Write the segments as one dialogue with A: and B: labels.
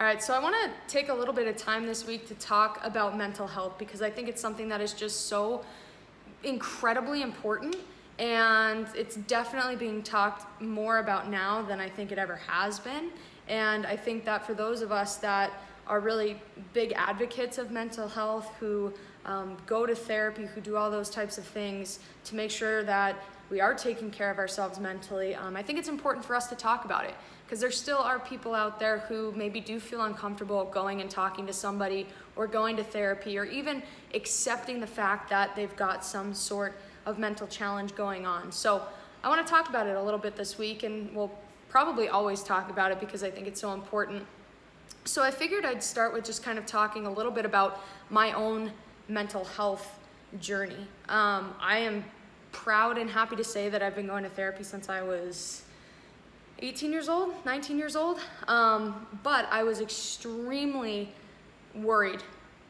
A: All right, so I want to take a little bit of time this week to talk about mental health because I think it's something that is just so incredibly important, and it's definitely being talked more about now than I think it ever has been. And I think that for those of us that are really big advocates of mental health, who go to therapy, who do all those types of things to make sure that we are taking care of ourselves mentally, I think it's important for us to talk about it, because there still are people out there who maybe do feel uncomfortable going and talking to somebody or going to therapy or even accepting the fact that they've got some sort of mental challenge going on. So I want to talk about it a little bit this week, and we'll probably always talk about it because I think it's so important. So I figured I'd start with just kind of talking a little bit about my own mental health journey. I am proud and happy to say that I've been going to therapy since I was 18 years old, 19 years old. But I was extremely worried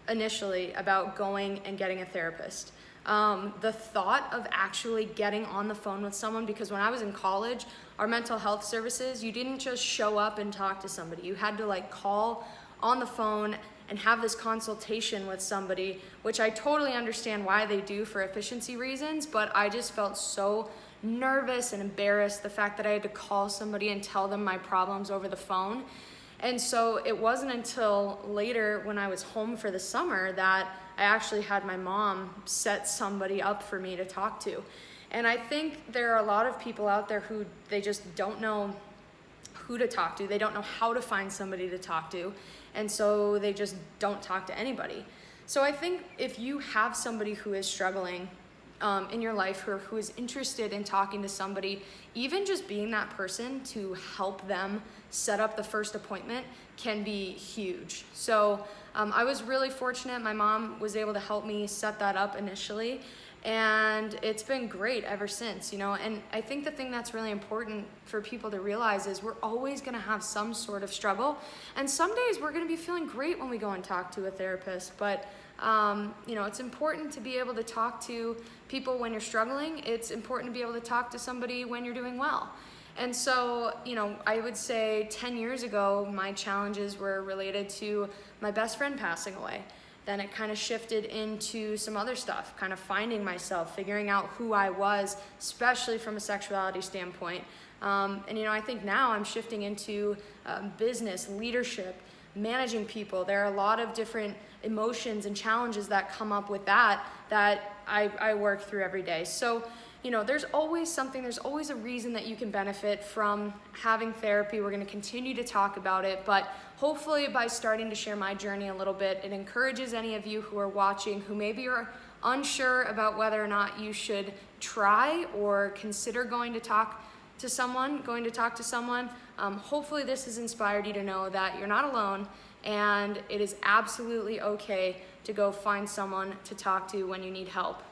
A: initially about going and getting a therapist. The thought of actually getting on the phone with someone, because when I was in college, our mental health services, you didn't just show up and talk to somebody. You had to call on the phone and have this consultation with somebody, which I totally understand why they do for efficiency reasons, but I just felt so nervous and embarrassed the fact that I had to call somebody and tell them my problems over the phone. And so it wasn't until later when I was home for the summer that I actually had my mom set somebody up for me to talk to. And I think there are a lot of people out there who they just don't know who to talk to. They don't know how to find somebody to talk to. And so they just don't talk to anybody. So I think if you have somebody who is struggling in your life, or who is interested in talking to somebody, even just being that person to help them set up the first appointment can be huge. So I was really fortunate. My mom was able to help me set that up initially, and it's been great ever since, and I think the thing that's really important for people to realize is we're always going to have some sort of struggle, and some days we're going to be feeling great when we go and talk to a therapist, but it's important to be able to talk to people when you're struggling. It's important to be able to talk to somebody when you're doing well. And so, I would say 10 years ago, my challenges were related to my best friend passing away. Then it kind of shifted into some other stuff, kind of finding myself, figuring out who I was, especially from a sexuality standpoint. I think now I'm shifting into business, leadership, managing people. There are a lot of different emotions and challenges that come up with that I work through every day. So, there's always something, there's always a reason that you can benefit from having therapy. We're going to continue to talk about it, but hopefully by starting to share my journey a little bit, it encourages any of you who are watching who maybe are unsure about whether or not you should try or consider going to talk to someone. Hopefully this has inspired you to know that you're not alone, and it is absolutely okay to go find someone to talk to when you need help.